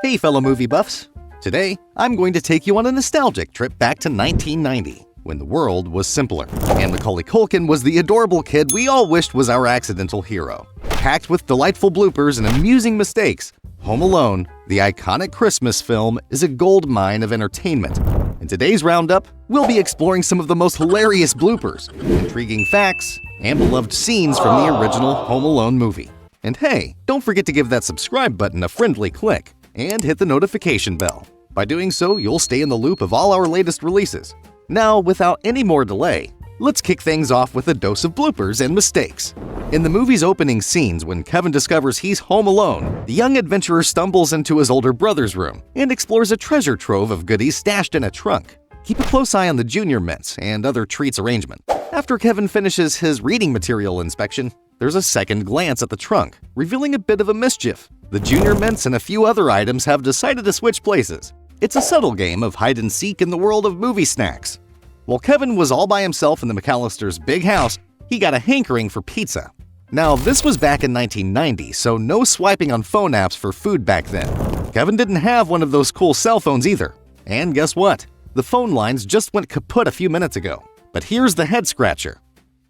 Hey fellow movie buffs! Today, I'm going to take you on a nostalgic trip back to 1990, when the world was simpler, and Macaulay Culkin was the adorable kid we all wished was our accidental hero. Packed with delightful bloopers and amusing mistakes, Home Alone, the iconic Christmas film, is a gold mine of entertainment. In today's roundup, we'll be exploring some of the most hilarious bloopers, intriguing facts, and beloved scenes from the original Home Alone movie. And hey, don't forget to give that subscribe button a friendly click and hit the notification bell. By doing so, you'll stay in the loop of all our latest releases. Now, without any more delay, let's kick things off with a dose of bloopers and mistakes. In the movie's opening scenes, when Kevin discovers he's home alone, the young adventurer stumbles into his older brother's room and explores a treasure trove of goodies stashed in a trunk. Keep a close eye on the junior mints and other treats arrangement. After Kevin finishes his reading material inspection, there's a second glance at the trunk, revealing a bit of a mischief. The junior mints and a few other items have decided to switch places. It's a subtle game of hide-and-seek in the world of movie snacks. While Kevin was all by himself in the McAllisters' big house, he got a hankering for pizza. Now, this was back in 1990, so no swiping on phone apps for food back then. Kevin didn't have one of those cool cell phones either. And guess what? The phone lines just went kaput a few minutes ago. But here's the head-scratcher.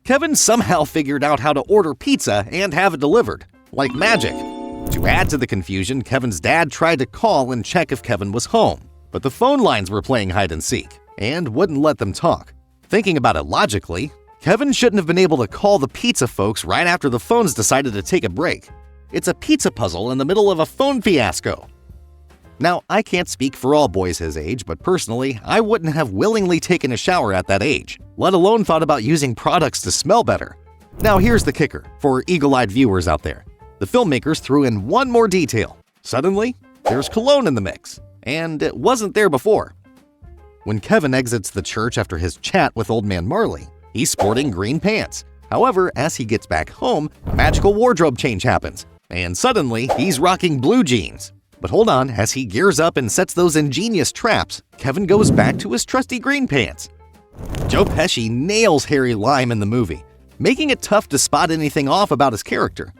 Kevin somehow figured out how to order pizza and have it delivered, like magic. To add to the confusion, Kevin's dad tried to call and check if Kevin was home, but the phone lines were playing hide-and-seek and wouldn't let them talk. Thinking about it logically, Kevin shouldn't have been able to call the pizza folks right after the phones decided to take a break. It's a pizza puzzle in the middle of a phone fiasco. Now, I can't speak for all boys his age, but personally, I wouldn't have willingly taken a shower at that age, let alone thought about using products to smell better. Now here's the kicker, for eagle-eyed viewers out there. The filmmakers threw in one more detail. Suddenly, there's cologne in the mix, and it wasn't there before. When Kevin exits the church after his chat with Old Man Marley, he's sporting green pants. However, as he gets back home, a magical wardrobe change happens, and suddenly he's rocking blue jeans. But hold on, as he gears up and sets those ingenious traps, Kevin goes back to his trusty green pants. Joe Pesci nails Harry Lime in the movie, making it tough to spot anything off about his character.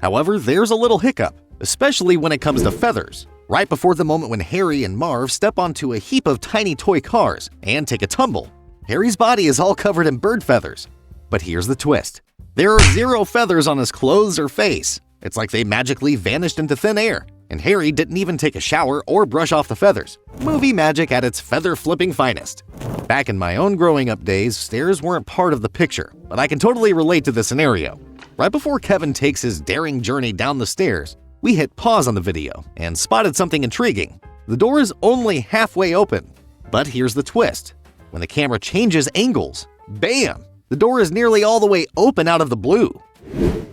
However, there's a little hiccup, especially when it comes to feathers. Right before the moment when Harry and Marv step onto a heap of tiny toy cars and take a tumble, Harry's body is all covered in bird feathers. But here's the twist. There are 0 feathers on his clothes or face. It's like they magically vanished into thin air, and Harry didn't even take a shower or brush off the feathers. Movie magic at its feather-flipping finest. Back in my own growing up days, stairs weren't part of the picture, but I can totally relate to the scenario. Right before Kevin takes his daring journey down the stairs, we hit pause on the video and spotted something intriguing. The door is only halfway open. But here's the twist. When the camera changes angles, bam! The door is nearly all the way open out of the blue.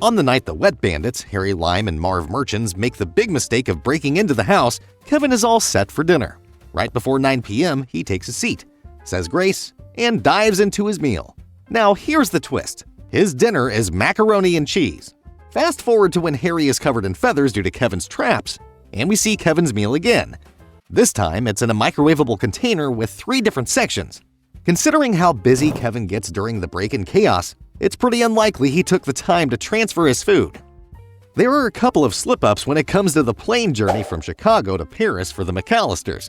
On the night the wet bandits, Harry Lime and Marv Merchants, make the big mistake of breaking into the house, Kevin is all set for dinner. Right before 9 p.m., he takes a seat, says grace, and dives into his meal. Now here's the twist. His dinner is macaroni and cheese. Fast forward to when Harry is covered in feathers due to Kevin's traps, and we see Kevin's meal again. This time, it's in a microwavable container with 3 different sections. Considering how busy Kevin gets during the break-in chaos, it's pretty unlikely he took the time to transfer his food. There are a couple of slip-ups when it comes to the plane journey from Chicago to Paris for the McAllisters.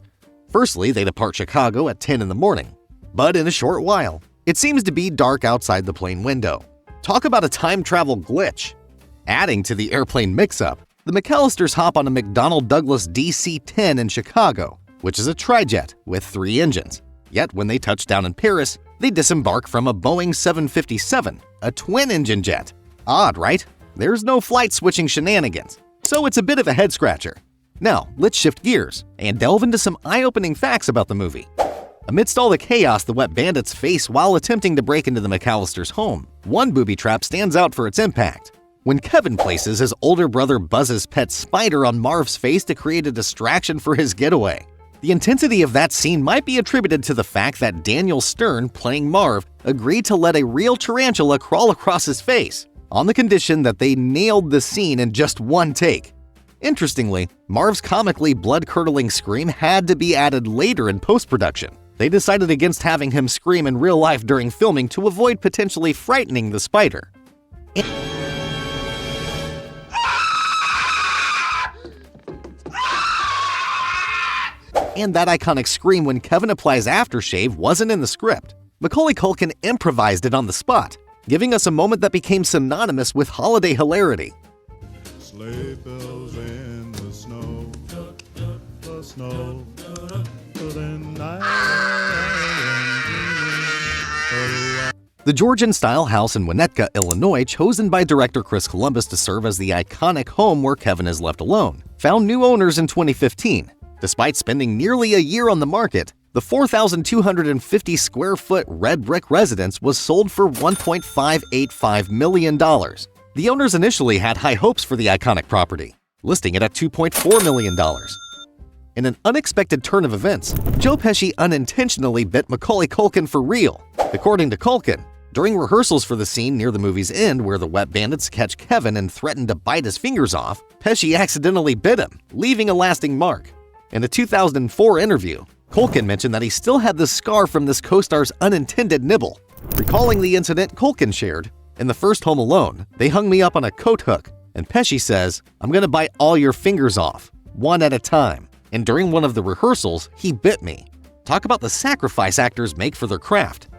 Firstly, they depart Chicago at 10 in the morning, but in a short while, it seems to be dark outside the plane window. Talk about a time travel glitch. Adding to the airplane mix-up, the McAllisters hop on a McDonnell Douglas DC-10 in Chicago, which is a trijet with 3 engines. Yet when they touch down in Paris, they disembark from a Boeing 757, a twin-engine jet. Odd, right? There's no flight-switching shenanigans, so it's a bit of a head-scratcher. Now, let's shift gears and delve into some eye-opening facts about the movie. Amidst all the chaos the wet bandits face while attempting to break into the McAllisters' home, one booby trap stands out for its impact. When Kevin places his older brother Buzz's pet spider on Marv's face to create a distraction for his getaway. The intensity of that scene might be attributed to the fact that Daniel Stern, playing Marv, agreed to let a real tarantula crawl across his face, on the condition that they nailed the scene in just one take. Interestingly, Marv's comically blood-curdling scream had to be added later in post-production. They decided against having him scream in real life during filming to avoid potentially frightening the spider. And that iconic scream when Kevin applies aftershave wasn't in the script. Macaulay Culkin improvised it on the spot, giving us a moment that became synonymous with holiday hilarity. Sleigh bells in the snow, the snow, The Georgian-style house in Winnetka, Illinois, chosen by director Chris Columbus to serve as the iconic home where Kevin is left alone, found new owners in 2015. Despite spending nearly a year on the market, the 4,250-square-foot red brick residence was sold for $1.585 million. The owners initially had high hopes for the iconic property, listing it at $2.4 million. In an unexpected turn of events, Joe Pesci unintentionally bit Macaulay Culkin for real. According to Culkin, during rehearsals for the scene near the movie's end where the wet bandits catch Kevin and threaten to bite his fingers off, Pesci accidentally bit him, leaving a lasting mark. In a 2004 interview, Culkin mentioned that he still had the scar from this co-star's unintended nibble. Recalling the incident, Culkin shared, "In the first Home Alone, they hung me up on a coat hook, and Pesci says, 'I'm gonna bite all your fingers off, one at a time.' And during one of the rehearsals, he bit me." Talk about the sacrifice actors make for their craft.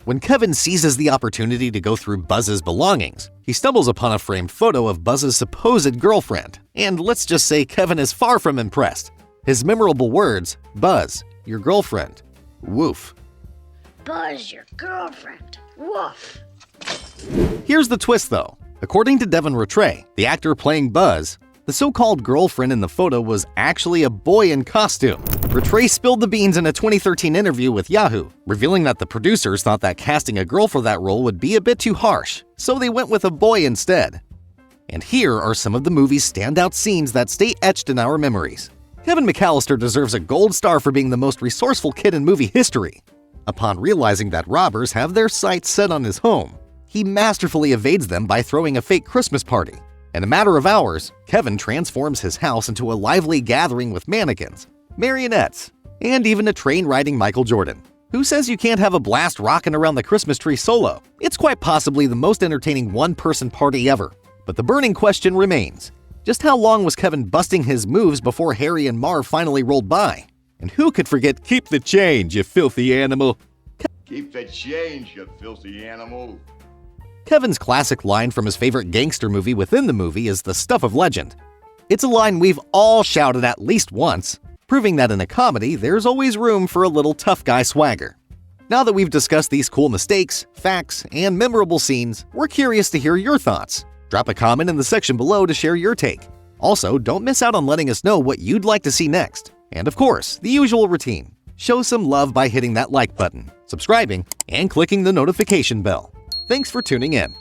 When Kevin seizes the opportunity to go through Buzz's belongings, he stumbles upon a framed photo of Buzz's supposed girlfriend, and let's just say Kevin is far from impressed. His memorable words, "Buzz, your girlfriend. Woof." Buzz, your girlfriend. Woof. Here's the twist though. According to Devin Rattray, the actor playing Buzz, the so-called girlfriend in the photo was actually a boy in costume. Rattray spilled the beans in a 2013 interview with Yahoo, revealing that the producers thought that casting a girl for that role would be a bit too harsh, so they went with a boy instead. And here are some of the movie's standout scenes that stay etched in our memories. Kevin McAllister deserves a gold star for being the most resourceful kid in movie history. Upon realizing that robbers have their sights set on his home, he masterfully evades them by throwing a fake Christmas party. In a matter of hours, Kevin transforms his house into a lively gathering with mannequins, marionettes, and even a train-riding Michael Jordan. Who says you can't have a blast rocking around the Christmas tree solo? It's quite possibly the most entertaining one-person party ever. But the burning question remains. Just how long was Kevin busting his moves before Harry and Marv finally rolled by? And who could forget "Keep the change, you filthy animal"? Keep the change, you filthy animal. Kevin's classic line from his favorite gangster movie within the movie is the stuff of legend. It's a line we've all shouted at least once, proving that in a comedy, there's always room for a little tough guy swagger. Now that we've discussed these cool mistakes, facts, and memorable scenes, we're curious to hear your thoughts. Drop a comment in the section below to share your take. Also, don't miss out on letting us know what you'd like to see next. And of course, the usual routine. Show some love by hitting that like button, subscribing, and clicking the notification bell. Thanks for tuning in.